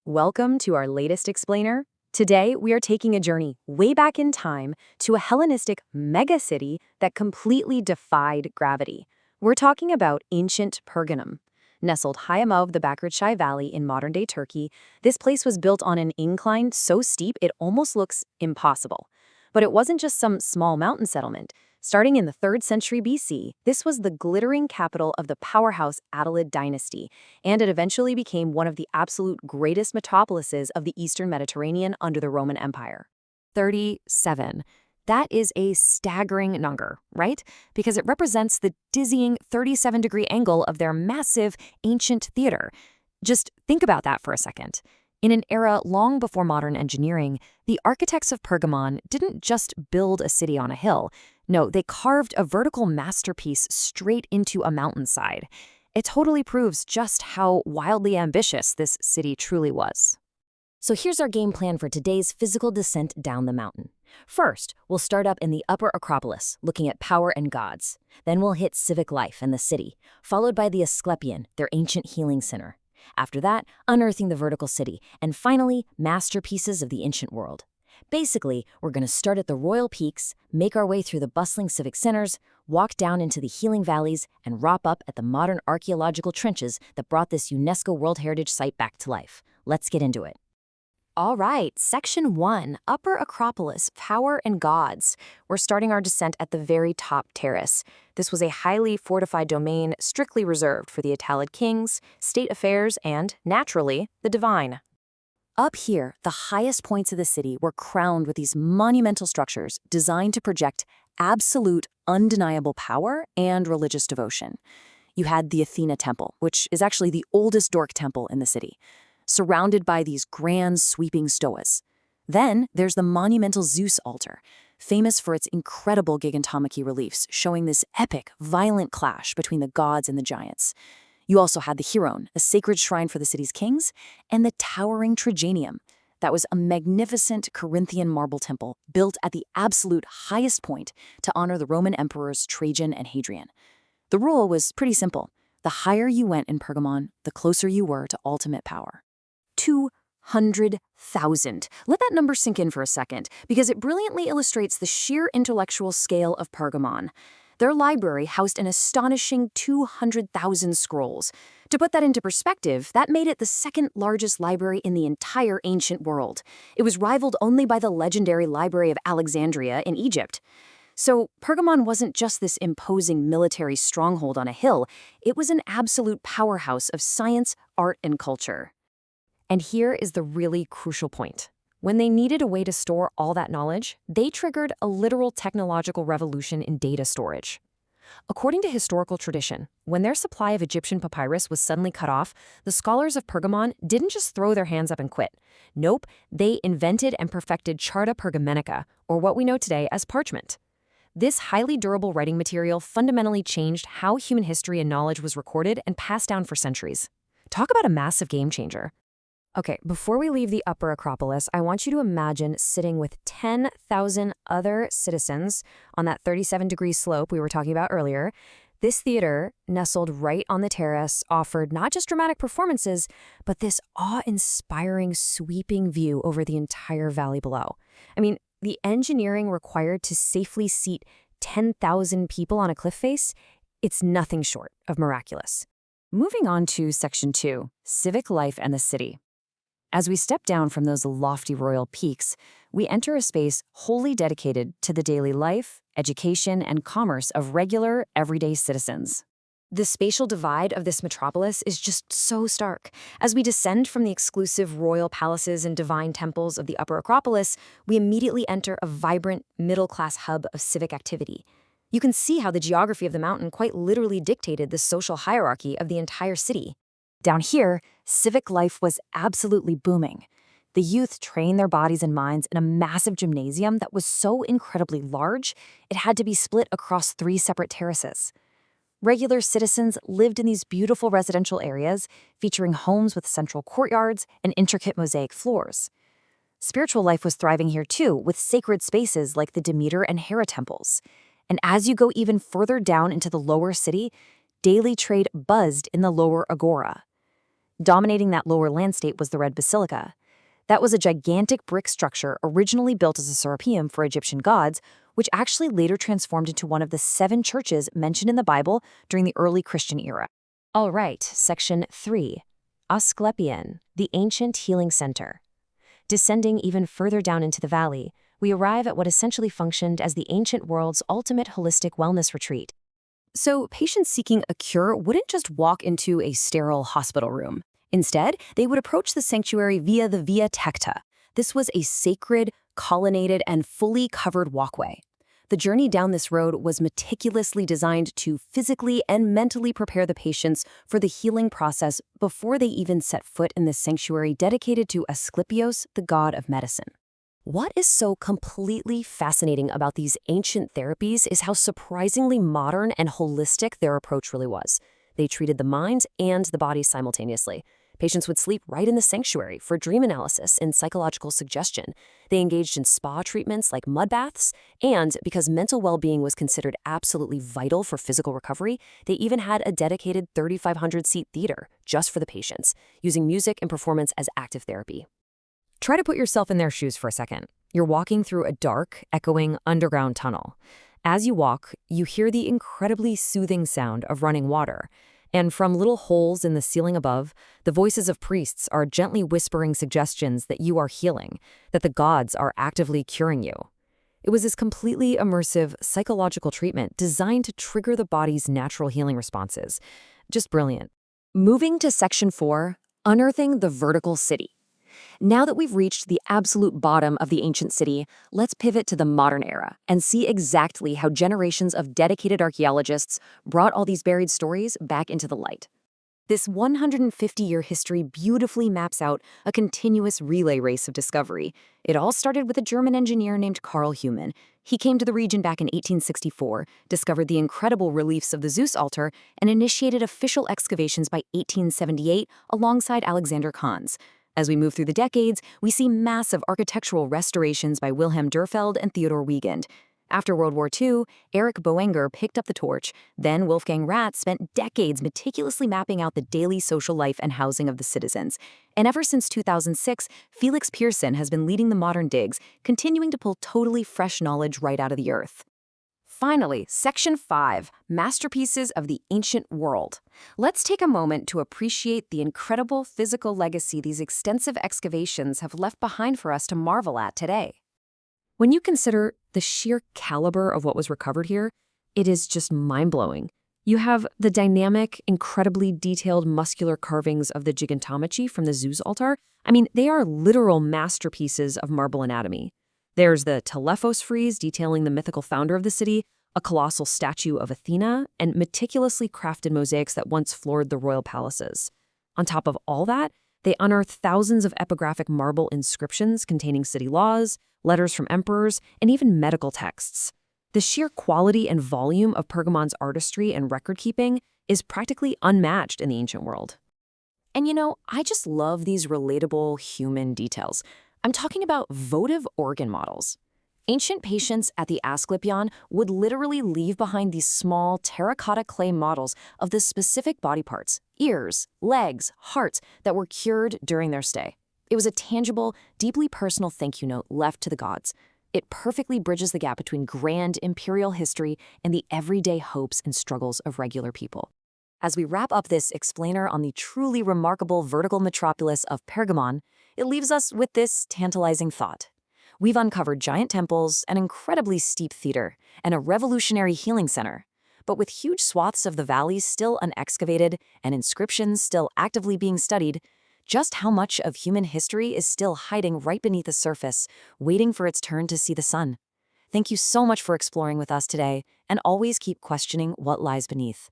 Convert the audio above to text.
Welcome to our latest explainer. Today, we are taking a journey way back in time to a Hellenistic megacity that completely defied gravity. We're talking about ancient Pergamon. Nestled high above the Bakırçay Valley in modern-day Turkey, this place was built on an incline so steep it almost looks impossible. But it wasn't just some small mountain settlement. Starting in the 3rd century BC, this was the glittering capital of the powerhouse Attalid dynasty, and it eventually became one of the absolute greatest metropolises of the Eastern Mediterranean under the Roman Empire. 37. That is a staggering number, right? Because it represents the dizzying 37-degree angle of their massive ancient theater. Just think about that for a second. In an era long before modern engineering, the architects of Pergamon didn't just build a city on a hill. No, they carved a vertical masterpiece straight into a mountainside. It totally proves just how wildly ambitious this city truly was. So here's our game plan for today's physical descent down the mountain. First, we'll start up in the Upper Acropolis, looking at power and gods. Then we'll hit civic life and the city, followed by the Asclepion, their ancient healing center. After that, unearthing the vertical city, and finally, masterpieces of the ancient world. Basically, we're going to start at the royal peaks, make our way through the bustling civic centers, walk down into the healing valleys, and wrap up at the modern archaeological trenches that brought this UNESCO World Heritage Site back to life. Let's get into it. All right, Section 1, Upper Acropolis, Power and Gods. We're starting our descent at the very top terrace. This was a highly fortified domain strictly reserved for the Attalid kings, state affairs, and, naturally, the divine. Up here, the highest points of the city were crowned with these monumental structures designed to project absolute, undeniable power and religious devotion. You had the Athena Temple, which is actually the oldest Doric temple in the city, surrounded by these grand, sweeping stoas. Then there's the monumental Zeus altar, famous for its incredible gigantomachy reliefs showing this epic, violent clash between the gods and the giants. You also had the Hieron, a sacred shrine for the city's kings, and the towering Trajanium. That was a magnificent Corinthian marble temple built at the absolute highest point to honor the Roman emperors Trajan and Hadrian. The rule was pretty simple. The higher you went in Pergamon, the closer you were to ultimate power. 200,000. Let that number sink in for a second, because it brilliantly illustrates the sheer intellectual scale of Pergamon. Their library housed an astonishing 200,000 scrolls. To put that into perspective, that made it the second largest library in the entire ancient world. It was rivaled only by the legendary Library of Alexandria in Egypt. So Pergamon wasn't just this imposing military stronghold on a hill, it was an absolute powerhouse of science, art, and culture. And here is the really crucial point. When they needed a way to store all that knowledge, they triggered a literal technological revolution in data storage. According to historical tradition, when their supply of Egyptian papyrus was suddenly cut off, the scholars of Pergamon didn't just throw their hands up and quit. Nope, they invented and perfected Charta Pergamentica, or what we know today as parchment. This highly durable writing material fundamentally changed how human history and knowledge was recorded and passed down for centuries. Talk about a massive game changer. Okay, before we leave the Upper Acropolis, I want you to imagine sitting with 10,000 other citizens on that 37-degree slope we were talking about earlier. This theater, nestled right on the terrace, offered not just dramatic performances, but this awe-inspiring, sweeping view over the entire valley below. I mean, the engineering required to safely seat 10,000 people on a cliff face, it's nothing short of miraculous. Moving on to Section 2, Civic Life and the City. As we step down from those lofty royal peaks, we enter a space wholly dedicated to the daily life, education, and commerce of regular, everyday citizens. The spatial divide of this metropolis is just so stark. As we descend from the exclusive royal palaces and divine temples of the Upper Acropolis, we immediately enter a vibrant, middle-class hub of civic activity. You can see how the geography of the mountain quite literally dictated the social hierarchy of the entire city. Down here, civic life was absolutely booming. The youth trained their bodies and minds in a massive gymnasium that was so incredibly large, it had to be split across 3 separate terraces. Regular citizens lived in these beautiful residential areas, featuring homes with central courtyards and intricate mosaic floors. Spiritual life was thriving here too, with sacred spaces like the Demeter and Hera temples. And as you go even further down into the lower city, daily trade buzzed in the lower agora. Dominating that lower landscape was the Red Basilica. That was a gigantic brick structure originally built as a serapeum for Egyptian gods, which actually later transformed into one of the 7 churches mentioned in the Bible during the early Christian era. All right, Section 3. Asclepion, the Ancient Healing Center. Descending even further down into the valley, we arrive at what essentially functioned as the ancient world's ultimate holistic wellness retreat. So, patients seeking a cure wouldn't just walk into a sterile hospital room. Instead, they would approach the sanctuary via the Via Tecta. This was a sacred, colonnaded, and fully covered walkway. The journey down this road was meticulously designed to physically and mentally prepare the patients for the healing process before they even set foot in this sanctuary dedicated to Asclepios, the god of medicine. What is so completely fascinating about these ancient therapies is how surprisingly modern and holistic their approach really was. They treated the mind and the body simultaneously. Patients would sleep right in the sanctuary for dream analysis and psychological suggestion. They engaged in spa treatments like mud baths, and because mental well-being was considered absolutely vital for physical recovery, they even had a dedicated 3,500-seat theater just for the patients, using music and performance as active therapy. Try to put yourself in their shoes for a second. You're walking through a dark, echoing underground tunnel. As you walk, you hear the incredibly soothing sound of running water. And from little holes in the ceiling above, the voices of priests are gently whispering suggestions that you are healing, that the gods are actively curing you. It was this completely immersive psychological treatment designed to trigger the body's natural healing responses. Just brilliant. Moving to Section 4, Unearthing the Vertical City. Now that we've reached the absolute bottom of the ancient city, let's pivot to the modern era and see exactly how generations of dedicated archaeologists brought all these buried stories back into the light. This 150-year history beautifully maps out a continuous relay race of discovery. It all started with a German engineer named Karl Humann. He came to the region back in 1864, discovered the incredible reliefs of the Zeus altar, and initiated official excavations by 1878 alongside Alexander Kahns. As we move through the decades, we see massive architectural restorations by Wilhelm Dürrfeld and Theodor Wiegand. After World War II, Erich Boenger picked up the torch. Then Wolfgang Rath spent decades meticulously mapping out the daily social life and housing of the citizens. And ever since 2006, Felix Pearson has been leading the modern digs, continuing to pull totally fresh knowledge right out of the earth. Finally, Section 5, Masterpieces of the Ancient World. Let's take a moment to appreciate the incredible physical legacy these extensive excavations have left behind for us to marvel at today. When you consider the sheer caliber of what was recovered here, it is just mind-blowing. You have the dynamic, incredibly detailed muscular carvings of the gigantomachy from the Zeus altar. I mean, they are literal masterpieces of marble anatomy. There's the Telephos frieze detailing the mythical founder of the city, a colossal statue of Athena, and meticulously crafted mosaics that once floored the royal palaces. On top of all that, they unearthed thousands of epigraphic marble inscriptions containing city laws, letters from emperors, and even medical texts. The sheer quality and volume of Pergamon's artistry and record-keeping is practically unmatched in the ancient world. And I just love these relatable human details. I'm talking about votive organ models. Ancient patients at the Asclepion would literally leave behind these small terracotta clay models of the specific body parts, ears, legs, hearts, that were cured during their stay. It was a tangible, deeply personal thank you note left to the gods. It perfectly bridges the gap between grand imperial history and the everyday hopes and struggles of regular people. As we wrap up this explainer on the truly remarkable vertical metropolis of Pergamon, it leaves us with this tantalizing thought. We've uncovered giant temples, an incredibly steep theater, and a revolutionary healing center. But with huge swaths of the valley still unexcavated and inscriptions still actively being studied, just how much of human history is still hiding right beneath the surface, waiting for its turn to see the sun? Thank you so much for exploring with us today, and always keep questioning what lies beneath.